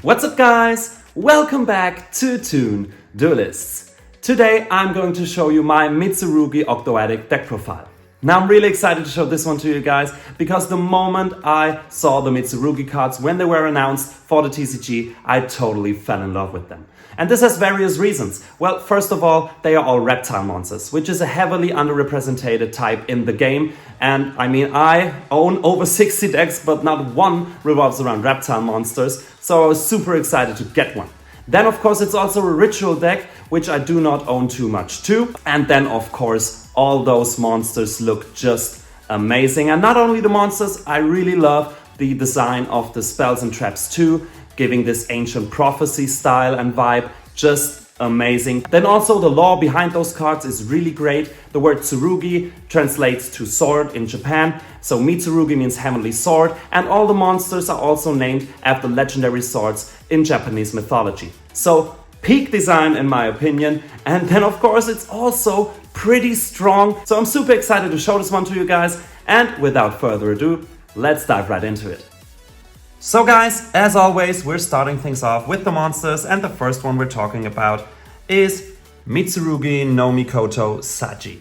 What's up guys? Welcome back to Toon Duelists. Today I'm going to show you my Mitsurugi Ogdoadic deck profile. Now I'm really excited to show this one to you guys because the moment I saw the Mitsurugi cards when they were announced for the TCG, I totally fell in love with them. And this has various reasons. Well, first of all, they are all reptile monsters, which is a heavily underrepresented type in the game. And I mean, I own over 60 decks, but not one revolves around reptile monsters. So I was super excited to get one. Then of course it's also a ritual deck, which I do not own too much too. And then of course all those monsters look just amazing. And not only the monsters, I really love the design of the spells and traps too, giving this ancient prophecy style and vibe, just amazing. Then also the lore behind those cards is really great. The word Tsurugi translates to sword in Japan, so Mitsurugi means heavenly sword, and all the monsters are also named after legendary swords in Japanese mythology. So peak design in my opinion, and then of course it's also pretty strong. So I'm super excited to show this one to you guys, and without further ado, let's dive right into it. So guys, as always, we're starting things off with the monsters, and the first one we're talking about is Mitsurugi no Mikoto Saji.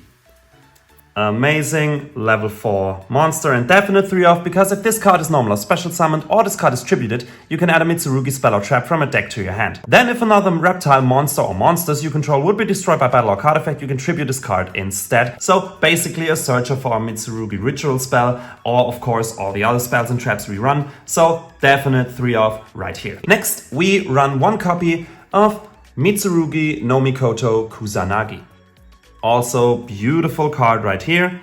Amazing level 4 monster and definite 3-off, because if this card is normal or special summoned or this card is tributed, you can add a Mitsurugi spell or trap from a deck to your hand. Then if another reptile monster or monsters you control would be destroyed by battle or card effect, you can tribute this card instead. So basically a searcher for a Mitsurugi ritual spell, or of course all the other spells and traps we run. So definite 3-off right here. Next we run one copy of Mitsurugi no Mikoto Kusanagi. Also beautiful card right here,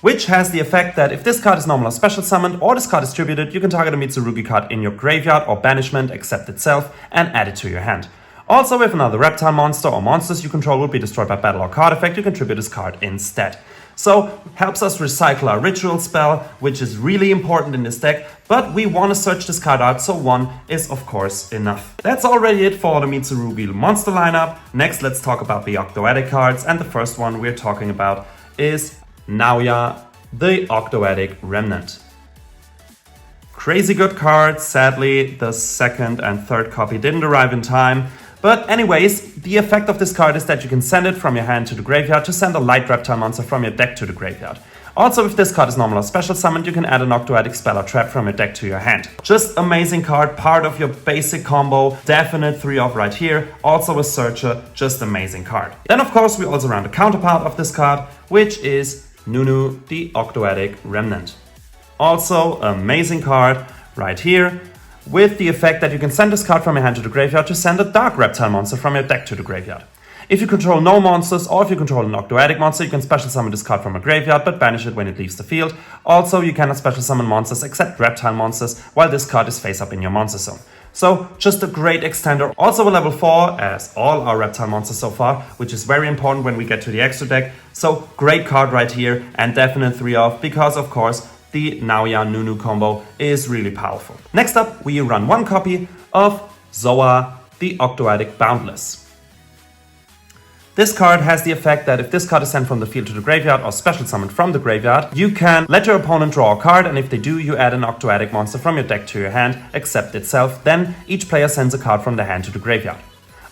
which has the effect that if this card is normal or special summoned or this card is distributed, you can target a Mitsurugi card in your graveyard or banishment except itself and add it to your hand. Also, if another reptile monster or monsters you control will be destroyed by battle or card effect, you can tribute this card instead. So helps us recycle our ritual spell, which is really important in this deck, but we want to search this card out, so one is of course enough. That's already it for the Mitsurugi monster lineup. Next let's talk about the Ogdoadic cards, and the first one we're talking about is Naoya, the Ogdoadic Remnant. Crazy good card. Sadly the second and third copy didn't arrive in time. But anyways, the effect of this card is that you can send it from your hand to the graveyard to send a light reptile monster from your deck to the graveyard. Also, if this card is normal or special summoned, you can add an Ogdoadic spell or trap from your deck to your hand. Just amazing card, part of your basic combo, definite 3-off right here. Also a searcher, just amazing card. Then of course we also run the counterpart of this card, which is Nunu, the Ogdoadic Remnant. Also amazing card right here, with the effect that you can send this card from your hand to the graveyard to send a dark reptile monster from your deck to the graveyard. If you control no monsters, or if you control an Ogdoadic monster, you can special summon this card from a graveyard but banish it when it leaves the field. Also, you cannot special summon monsters except reptile monsters while this card is face up in your monster zone. So just a great extender. Also a level 4 as all our reptile monsters so far, which is very important when we get to the extra deck. So great card right here, and definite 3-off because of course the Naoya Nunu combo is really powerful. Next up, we run one copy of Zoa, the Ogdoadic Boundless. This card has the effect that if this card is sent from the field to the graveyard or special summoned from the graveyard, you can let your opponent draw a card, and if they do, you add an Ogdoadic monster from your deck to your hand, except itself. Then each player sends a card from their hand to the graveyard.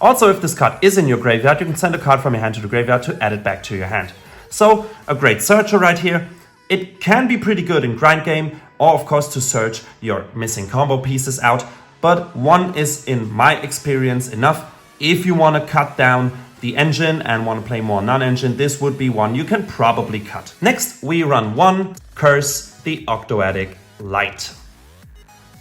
Also, if this card is in your graveyard, you can send a card from your hand to the graveyard to add it back to your hand. So a great searcher right here. It can be pretty good in grind game, or of course to search your missing combo pieces out, but one is in my experience enough. If you want to cut down the engine and want to play more non-engine, this would be one you can probably cut. Next we run one Curse, the Ogdoadic Light.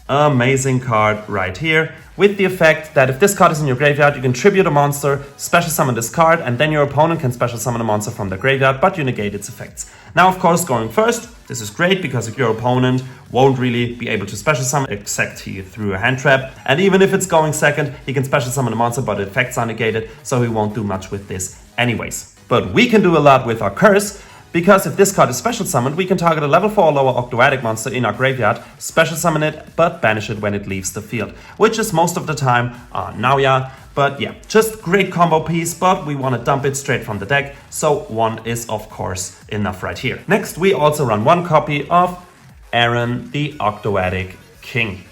Amazing card right here, with the effect that if this card is in your graveyard, you can tribute a monster, special summon this card, and then your opponent can special summon a monster from the graveyard, but you negate its effects. Now of course going first, this is great because if your opponent won't really be able to special summon except he threw a hand trap, and even if it's going second, he can special summon a monster but the effects are negated, so he won't do much with this anyways. But we can do a lot with our Curse, because if this card is special summoned, we can target a level 4 or lower Ogdoadic monster in our graveyard, special summon it, but banish it when it leaves the field, which is most of the time Naoya. But yeah, just great combo piece, but we want to dump it straight from the deck, so one is of course enough right here. Next we also run one copy of Aaron, the Ogdoadic King.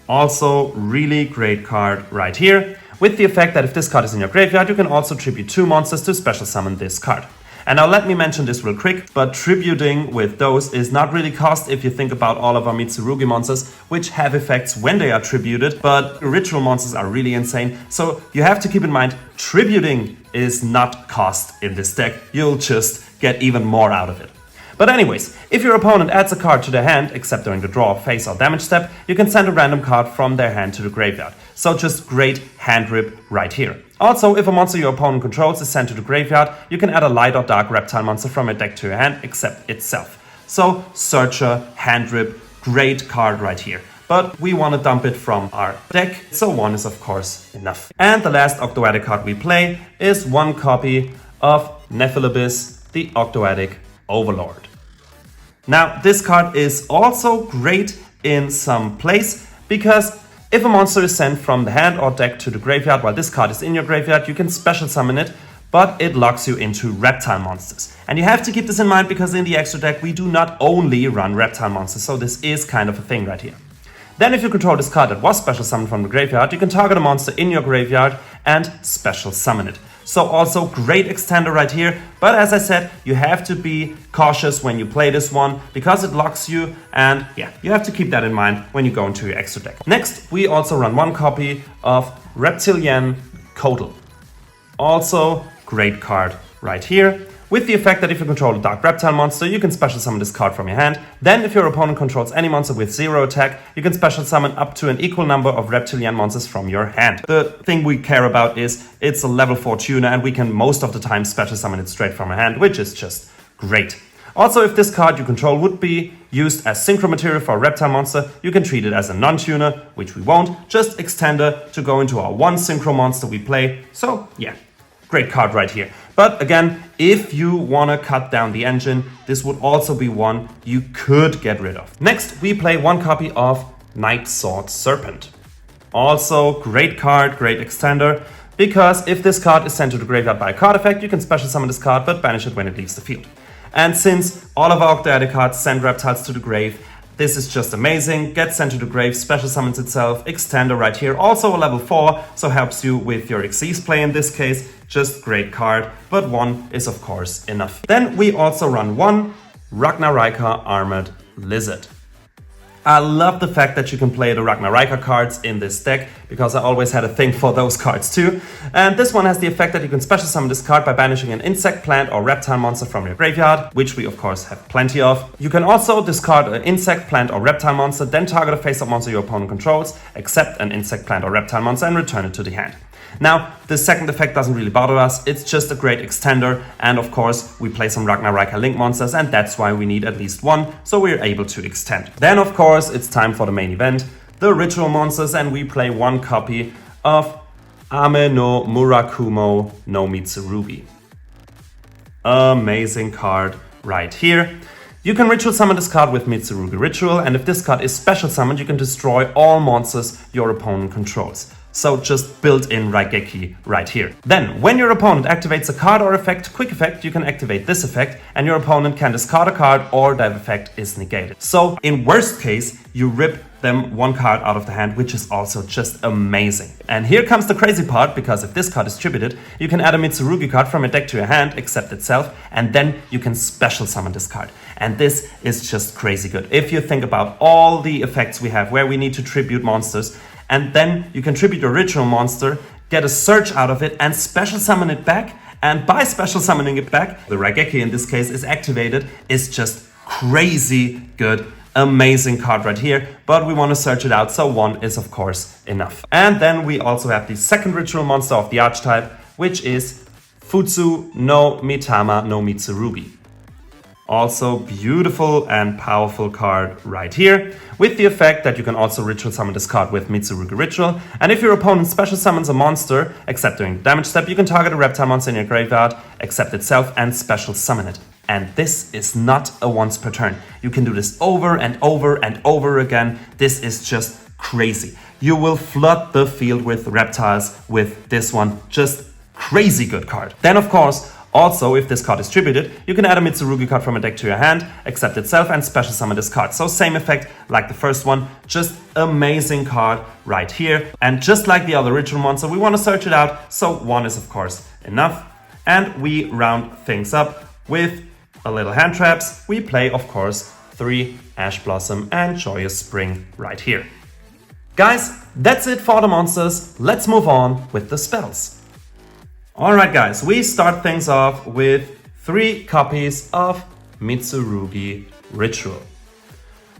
Also, really great card right here, with the effect that if this card is in your graveyard, you can also tribute 2 monsters to special summon this card. And now let me mention this real quick, but tributing with those is not really cost if you think about all of our Mitsurugi monsters, which have effects when they are tributed, but ritual monsters are really insane. So you have to keep in mind, tributing is not cost in this deck, you'll just get even more out of it. But anyways, if your opponent adds a card to their hand, except during the draw, phase or damage step, you can send a random card from their hand to the graveyard. So just great hand rip right here. Also, if a monster your opponent controls is sent to the graveyard, you can add a light or dark reptile monster from your deck to your hand, except itself. So Searcher, hand rip, great card right here. But we want to dump it from our deck, so 1 is of course enough. And the last Ogdoadic card we play is 1 copy of Nephilim, the Ogdoadic Overlord. Now, this card is also great in some place, because if a monster is sent from the hand or deck to the graveyard while this card is in your graveyard, you can special summon it, but it locks you into reptile monsters. And you have to keep this in mind, because in the extra deck we do not only run reptile monsters, so this is kind of a thing right here. Then if you control this card that was special summoned from the graveyard, you can target a monster in your graveyard and special summon it. So also great extender right here, but as I said, you have to be cautious when you play this one, because it locks you, and yeah, you have to keep that in mind when you go into your extra deck. Next, we also run 1 copy of Reptilian Kotal. Also great card right here, with the effect that if you control a dark reptile monster, you can special summon this card from your hand. Then if your opponent controls any monster with 0 attack, you can special summon up to an equal number of reptilian monsters from your hand. The thing we care about is it's a level 4 tuner, and we can most of the time special summon it straight from our hand, which is just great. Also, if this card you control would be used as synchro material for a reptile monster, you can treat it as a non-tuner, which we won't, just extender to go into our 1 synchro monster we play. So yeah, great card right here. But again, if you want to cut down the engine, this would also be one you could get rid of. Next, we play 1 copy of Night Sword Serpent. Also, great card, great extender, because if this card is sent to the graveyard by a card effect, you can special summon this card but banish it when it leaves the field. And since all of our Ogdoadic cards send reptiles to the grave, this is just amazing. Gets sent to the grave, special summons itself, extender right here. Also a level 4, so helps you with your Xyz play in this case. Just great card, but 1 is of course enough. Then we also run 1 Ragnarika Armored Lizard. I love the fact that you can play the Ragnarika cards in this deck, because I always had a thing for those cards too. And this one has the effect that you can special summon this card by banishing an insect, plant or reptile monster from your graveyard, which we of course have plenty of. You can also discard an insect, plant or reptile monster, then target a face-up monster your opponent controls, except an insect, plant or reptile monster, and return it to the hand. Now, the second effect doesn't really bother us, it's just a great extender, and of course we play some Ragnarika Link monsters, and that's why we need at least 1, so we're able to extend. Then of course it's time for the main event, the ritual monsters, and we play 1 copy of Ame no Murakumo no Mitsurugi. Amazing card right here. You can ritual summon this card with Mitsurugi Ritual, and if this card is special summoned, you can destroy all monsters your opponent controls. So just built-in Raigeki right here. Then, when your opponent activates a card or effect, quick effect, you can activate this effect, and your opponent can discard a card or that effect is negated. So, in worst case, you rip them 1 card out of the hand, which is also just amazing. And here comes the crazy part, because if this card is tributed, you can add a Mitsurugi card from your deck to your hand, except itself, and then you can special summon this card. And this is just crazy good. If you think about all the effects we have where we need to tribute monsters, and then you can tribute your ritual monster, get a search out of it, and special summon it back. And by special summoning it back, the Raigeki in this case is activated, is just crazy good. Amazing card right here, but we want to search it out, so 1 is of course enough. And then we also have the second ritual monster of the archetype, which is Futsu no Mitama no Mitsurugi. Also beautiful and powerful card right here, with the effect that you can also ritual summon this card with Mitsurugi Ritual, and if your opponent special summons a monster, except during the damage step, you can target a reptile monster in your graveyard, except itself, and special summon it. And this is not a once per turn. You can do this over and over and over again. This is just crazy. You will flood the field with reptiles with this one. Just crazy good card. Then of course, Also, if this card is tributed, you can add a Mitsurugi card from a deck to your hand, accept itself, and special summon this card. So same effect like the first one, just amazing card right here. And just like the other ritual monster, we want to search it out, so 1 is of course enough. And we round things up with a little hand traps. We play, of course, 3 Ash Blossom and Joyous Spring right here. Guys, that's it for the monsters. Let's move on with the spells. Alright guys, we start things off with 3 copies of Mitsurugi Ritual.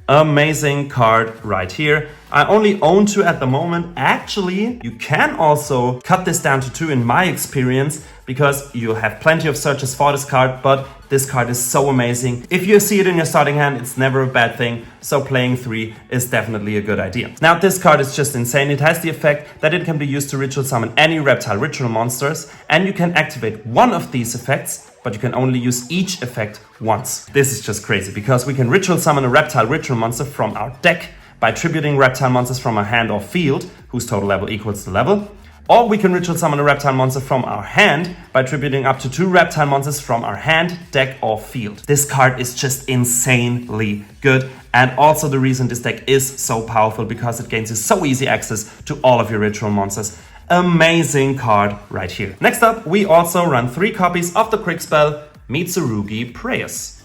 Amazing card right here. I only own 2 at the moment. Actually, you can also cut this down to 2 in my experience, because you have plenty of searches for this card, but this card is so amazing. If you see it in your starting hand, it's never a bad thing, so playing 3 is definitely a good idea. Now, this card is just insane. It has the effect that it can be used to ritual summon any reptile ritual monsters, and you can activate one of these effects, but you can only use each effect once. This is just crazy, because we can ritual summon a reptile ritual monster from our deck by tributing reptile monsters from our hand or field, whose total level equals the level. Or we can ritual summon a reptile monster from our hand by tributing up to 2 reptile monsters from our hand, deck, or field. This card is just insanely good, and also the reason this deck is so powerful, because it gains you so easy access to all of your ritual monsters. Amazing card right here. Next up, we also run 3 copies of the quick spell Mitsurugi Prayers.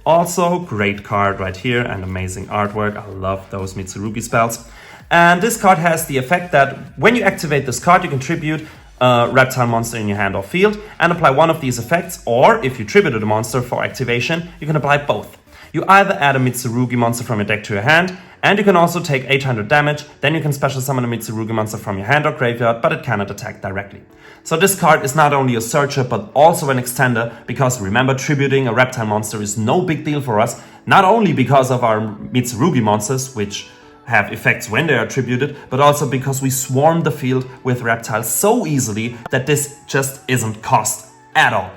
Also great card right here and amazing artwork. I love those Mitsurugi spells. And this card has the effect that when you activate this card, you can tribute a reptile monster in your hand or field and apply one of these effects, or if you tributed a monster for activation, you can apply both. You either add a Mitsurugi monster from your deck to your hand, and you can also take 800 damage, then you can special summon a Mitsurugi monster from your hand or graveyard, but it cannot attack directly. So this card is not only a searcher, but also an extender, because remember, tributing a reptile monster is no big deal for us, not only because of our Mitsurugi monsters, which have effects when they are tributed, but also because we swarm the field with reptiles so easily that this just isn't cost at all.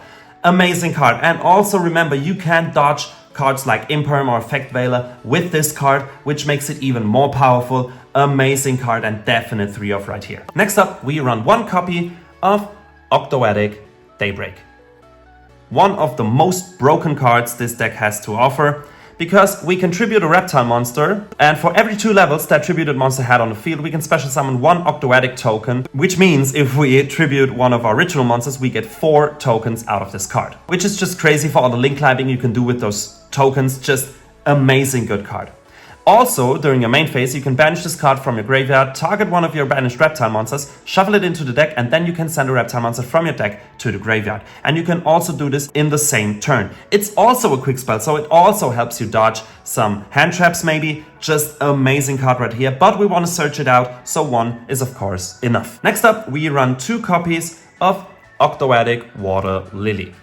Amazing card. And also remember, you can dodge cards like Imperm or Effect Veiler with this card, which makes it even more powerful. Amazing card and definite 3 of right here. Next up, we run 1 copy of Ogdoadic Daybreak. One of the most broken cards this deck has to offer, because we can tribute a reptile monster, and for every 2 levels that tributed monster had on the field, we can special summon 1 Ogdoadic token, which means if we tribute one of our ritual monsters, we get 4 tokens out of this card. Which is just crazy for all the link climbing you can do with those tokens. Just amazing good card. Also, during your main phase, you can banish this card from your graveyard, target one of your banished reptile monsters, shuffle it into the deck, and then you can send a reptile monster from your deck to the graveyard. And you can also do this in the same turn. It's also a quick spell, so it also helps you dodge some hand traps maybe. Just amazing card right here, but we want to search it out, so 1 is of course enough. Next up, we run 2 copies of Ogdoadic Water Lily.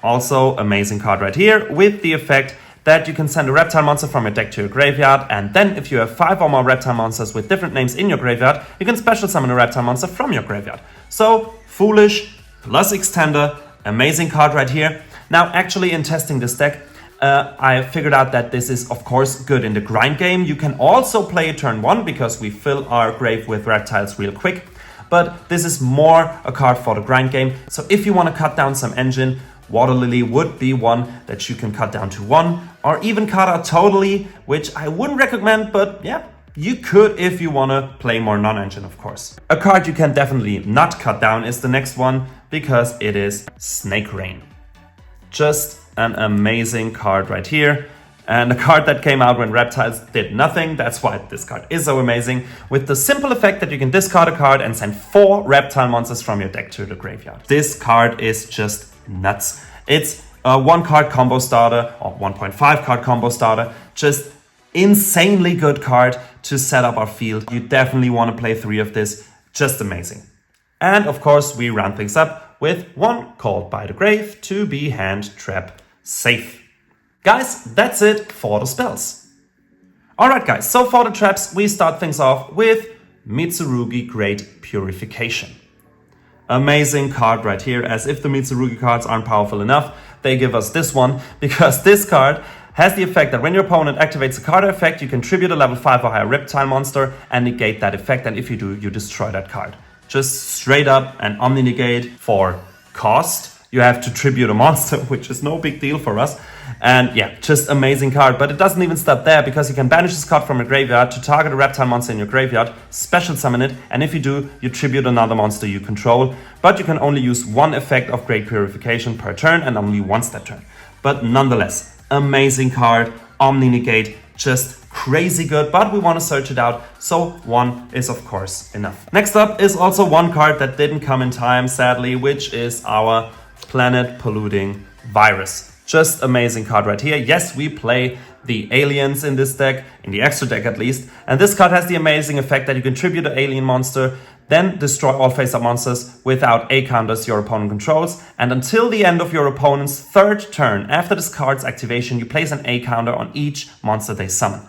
Also amazing card right here, with the effect that you can send a reptile monster from your deck to your graveyard, and then if you have 5 or more reptile monsters with different names in your graveyard, you can special summon a reptile monster from your graveyard. So, foolish plus extender, amazing card right here. Now, actually in testing this deck, I figured out that this is of course good in the grind game. You can also play it turn 1, because we fill our grave with reptiles real quick, but this is more a card for the grind game. So if you want to cut down some engine, Water Lily would be one that you can cut down to 1, or even cut out totally, which I wouldn't recommend, but yeah, you could if you want to play more non-engine, of course. A card you can definitely not cut down is the next one, because it is Snake Rain. Just an amazing card right here, and a card that came out when reptiles did nothing. That's why this card is so amazing, with the simple effect that you can discard a card and send 4 reptile monsters from your deck to the graveyard. This card is just nuts. It's a 1 card combo starter, or 1.5 card combo starter. Just insanely good card to set up our field. You definitely want to play 3 of this. Just amazing. And of course, we round things up with 1 Called by the Grave to be hand trap safe. Guys, that's it for the spells. Alright guys, so for the traps, we start things off with Mitsurugi Great Purification. Amazing card right here, as if the Mitsurugi cards aren't powerful enough, they give us this one, because this card has the effect that when your opponent activates a card effect, you can tribute a level 5 or higher reptile monster and negate that effect, and if you do, you destroy that card. Just straight up and omni-negate for cost, you have to tribute a monster, which is no big deal for us. And yeah, just amazing card. But it doesn't even stop there, because you can banish this card from your graveyard to target a reptile monster in your graveyard, special summon it, and if you do, you tribute another monster you control. But you can only use one effect of Great Purification per turn, and only once that turn. But nonetheless, amazing card, Omni Negate, just crazy good, but we want to search it out, so one is of course enough. Next up is also one card that didn't come in time, sadly, which is our Planet Polluting Virus. Just amazing card right here. Yes, we play the aliens in this deck, in the extra deck at least, and this card has the amazing effect that you can tribute an alien monster, then destroy all face-up monsters without A counters your opponent controls, and until the end of your opponent's third turn after this card's activation, you place an A counter on each monster they summon.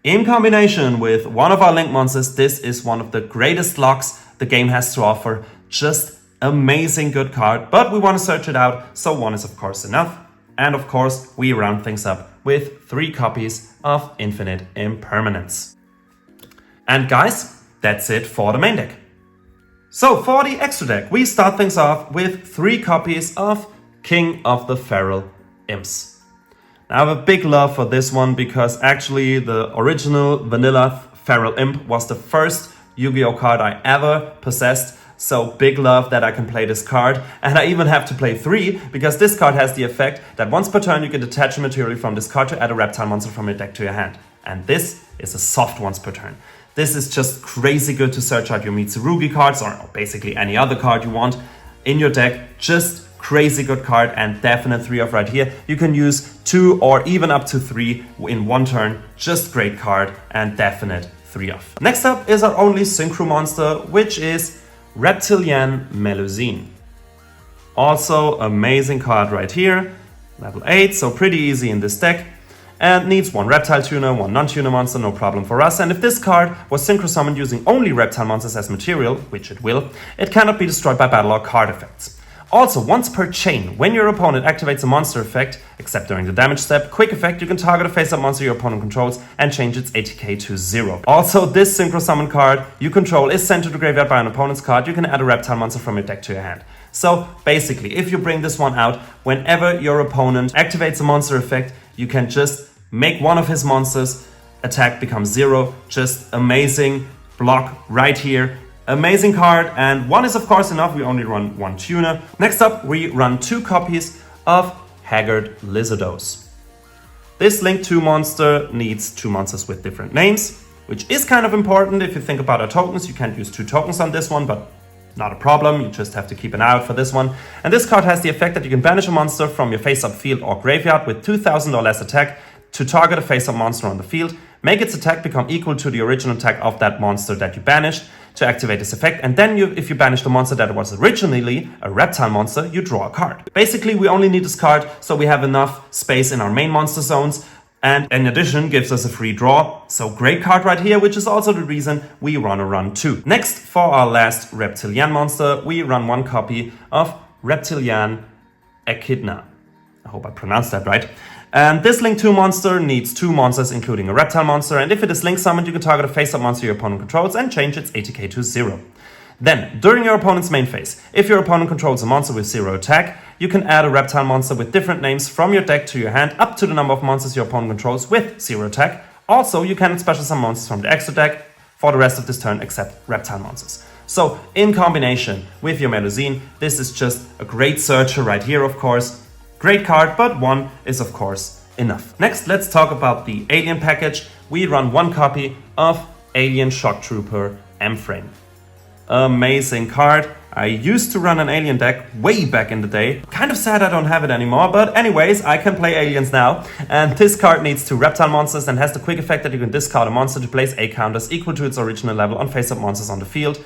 In combination with one of our link monsters, this is one of the greatest locks the game has to offer. Just amazing good card, but we want to search it out, so one is of course enough. And of course, we round things up with 3 copies of Infinite Impermanence. And guys, that's it for the main deck. So for the extra deck, we start things off with 3 copies of King of the Feral Imps. Now, I have a big love for this one because actually the original vanilla Feral Imp was the first Yu-Gi-Oh card I ever possessed. So big love that I can play this card, and I even have to play 3 because this card has the effect that once per turn you can detach a material from this card to add a reptile monster from your deck to your hand. And this is a soft once per turn. This is just crazy good to search out your Mitsurugi cards or basically any other card you want in your deck. Just crazy good card and definite 3 of right here. You can use 2 or even up to 3 in one turn. Just great card and definite 3 of. Next up is our only synchro monster, which is Reptilian Melusine. Also amazing card right here, level 8, so pretty easy in this deck, and needs 1 reptile tuner, 1 non-tuner monster, no problem for us. And if this card was synchro summoned using only reptile monsters as material, which it will, it cannot be destroyed by battle or card effects. Also, once per chain, when your opponent activates a monster effect, except during the damage step, quick effect, you can target a face-up monster your opponent controls and change its ATK to 0. Also, this synchro summon card you control is sent to the graveyard by an opponent's card. You can add a reptile monster from your deck to your hand. So basically, if you bring this one out, whenever your opponent activates a monster effect, you can just make one of his monsters attack become 0. Just amazing block right here. Amazing card, and 1 is of course enough, we only run 1 tuner. Next up, we run 2 copies of Haggard Lizardos. This Link 2 monster needs 2 monsters with different names, which is kind of important if you think about our tokens. You can't use 2 tokens on this one, but not a problem, you just have to keep an eye out for this one. And this card has the effect that you can banish a monster from your face-up field or graveyard with 2000 or less attack to target a face-up monster on the field. Make its attack become equal to the original attack of that monster that you banished to activate this effect, and then if you banish the monster that was originally a reptile monster, you draw a card. Basically, we only need this card so we have enough space in our main monster zones, and in addition gives us a free draw. So great card right here, which is also the reason we run 2. Next, for our last Reptilian monster, we run 1 copy of Reptilian Echidna. I hope I pronounced that right. And this Link 2 monster needs 2 monsters, including a reptile monster, and if it is Link summoned, you can target a face-up monster your opponent controls and change its ATK to 0. Then, during your opponent's main phase, if your opponent controls a monster with 0 attack, you can add a reptile monster with different names from your deck to your hand up to the number of monsters your opponent controls with 0 attack. Also, you can special summon monsters from the extra deck for the rest of this turn except reptile monsters. So, in combination with your Melusine, this is just a great searcher right here, of course. Great card, but 1 is of course enough. Next, let's talk about the Alien package. We run 1 copy of Alien Shock Trooper M-Frame. Amazing card. I used to run an Alien deck way back in the day. Kind of sad I don't have it anymore, but anyways, I can play Aliens now. And this card needs 2 reptile monsters and has the quick effect that you can discard a monster to place A counters equal to its original level on face-up monsters on the field.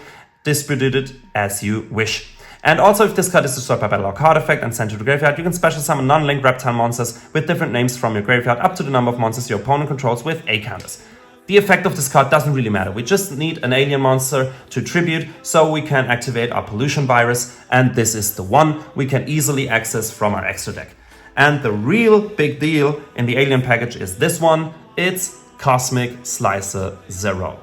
Distribute it as you wish. And also, if this card is destroyed by battle or card effect and sent to the graveyard, you can special summon non-linked reptile monsters with different names from your graveyard up to the number of monsters your opponent controls with A counters. The effect of this card doesn't really matter. We just need an alien monster to tribute so we can activate our pollution virus, and this is the one we can easily access from our extra deck. And the real big deal in the alien package is this one. It's Cosmic Slicer Zero.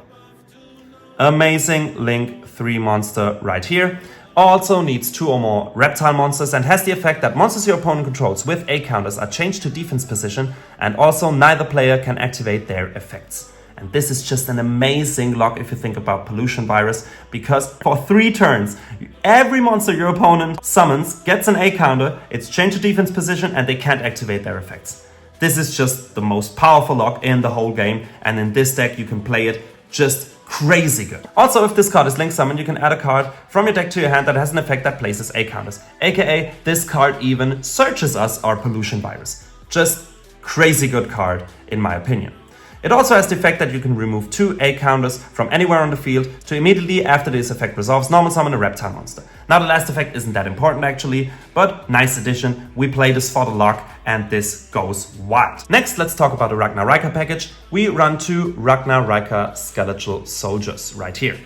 Amazing Link 3 monster right here. Also needs 2 or more reptile monsters and has the effect that monsters your opponent controls with A counters are changed to defense position, and also neither player can activate their effects. And this is just an amazing lock if you think about Pollution Virus, because for 3 turns, every monster your opponent summons gets an A counter, it's changed to defense position, and they can't activate their effects. This is just the most powerful lock in the whole game, and in this deck you can play it just crazy good. Also, if this card is link summoned, you can add a card from your deck to your hand that has an effect that places A counters. AKA, this card even searches us our Pollution Virus. Just crazy good card, in my opinion. It also has the effect that you can remove 2 A counters from anywhere on the field to immediately after this effect resolves normal summon a reptile monster. Now the last effect isn't that important actually, but nice addition. We play this for the lock and this goes wild. Next, let's talk about the Ragnarika package. We run 2 Ragnarika Skeletal Soldiers right here.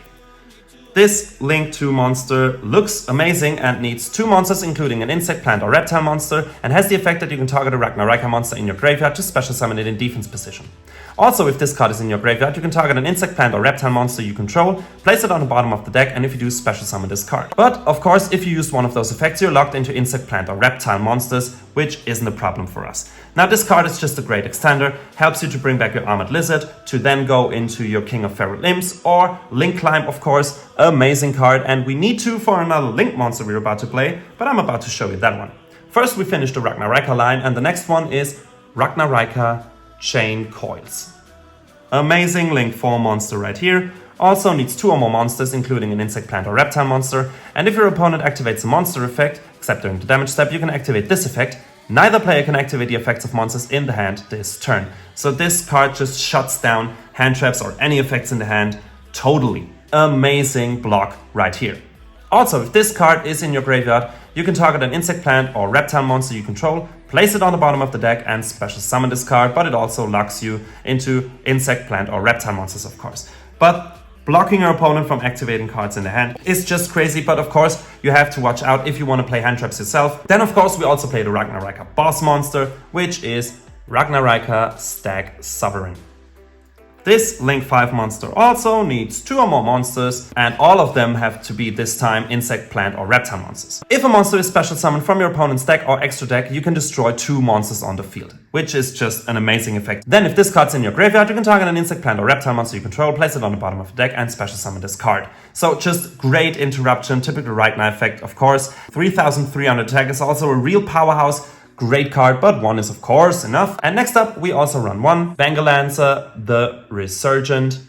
This Link 2 monster looks amazing and needs 2 monsters including an insect, plant or reptile monster, and has the effect that you can target a Ragnarika monster in your graveyard to special summon it in defense position. Also, if this card is in your graveyard, you can target an insect, plant or reptile monster you control, place it on the bottom of the deck, and if you do, special summon this card. But of course, if you use one of those effects, you're locked into insect, plant or reptile monsters, which isn't a problem for us. Now this card is just a great extender, helps you to bring back your Armored Lizard, to then go into your King of Feral Imps, or Link Climb of course, amazing card, and we need to for another Link monster we're about to play, but I'm about to show you that one. First we finished the Ragnarika line, and the next one is Ragnarika Chain Coils. Amazing Link 4 monster right here. Also needs 2 or more monsters, including an insect, plant or reptile monster, and if your opponent activates a monster effect, except during the damage step, you can activate this effect. Neither player can activate the effects of monsters in the hand this turn. So this card just shuts down hand traps or any effects in the hand totally. Amazing block right here. Also, if this card is in your graveyard, you can target an insect, plant or reptile monster you control, place it on the bottom of the deck and special summon this card, but it also locks you into insect, plant or reptile monsters of course. But blocking your opponent from activating cards in the hand is just crazy, but of course you have to watch out if you want to play hand traps yourself. Then of course we also play the Ragnarika boss monster, which is Ragnarika Stag Sovereign. This Link 5 monster also needs 2 or more monsters, and all of them have to be this time insect, plant or reptile monsters. If a monster is special summoned from your opponent's deck or extra deck, you can destroy 2 monsters on the field, which is just an amazing effect. Then if this card's in your graveyard, you can target an insect, plant or reptile monster you control, place it on the bottom of the deck and special summon this card. So just great interruption, typical right now effect of course. 3300 attack is also a real powerhouse. Great card, but 1 is of course enough. And next up, we also run 1 Bangalancer, the Resurgent,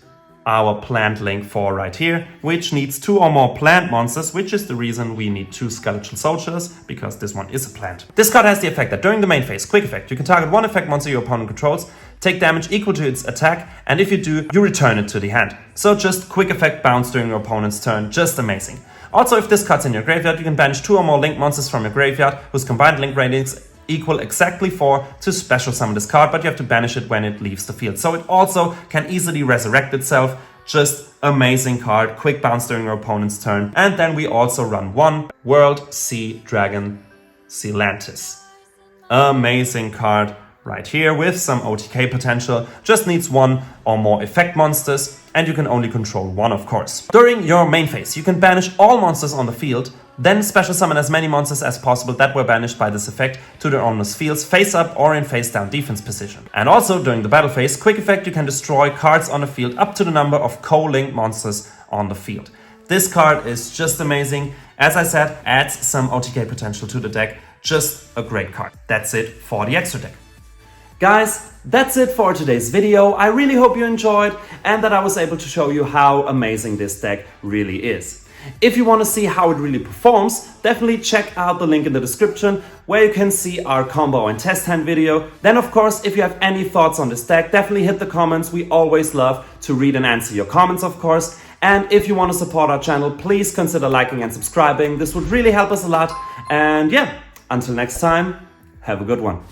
our plant Link 4 right here, which needs 2 or more plant monsters, which is the reason we need 2 Skeletal Soldiers, because this one is a plant. This card has the effect that during the main phase, quick effect, you can target 1 effect monster your opponent controls, take damage equal to its attack, and if you do, you return it to the hand. So just quick effect bounce during your opponent's turn, just amazing. Also, if this card's in your graveyard, you can banish 2 or more Link monsters from your graveyard, whose combined Link ratings equal exactly 4 to special summon this card, but you have to banish it when it leaves the field. So it also can easily resurrect itself. Just amazing card, quick bounce during your opponent's turn. And then we also run 1 World Sea Dragon Sealantis. Amazing card right here with some OTK potential. Just needs 1 or more effect monsters, and you can only control 1 of course. During your main phase, you can banish all monsters on the field, then special summon as many monsters as possible that were banished by this effect to their owner's fields, face up or in face down defense position. And also during the battle phase, quick effect, you can destroy cards on the field up to the number of co-link monsters on the field. This card is just amazing. As I said, adds some OTK potential to the deck. Just a great card. That's it for the extra deck. Guys, that's it for today's video. I really hope you enjoyed and that I was able to show you how amazing this deck really is. If you want to see how it really performs, definitely check out the link in the description where you can see our combo and test hand video. Then of course, if you have any thoughts on this deck, definitely hit the comments. We always love to read and answer your comments of course. And if you want to support our channel, please consider liking and subscribing. This would really help us a lot. And yeah, until next time, have a good one.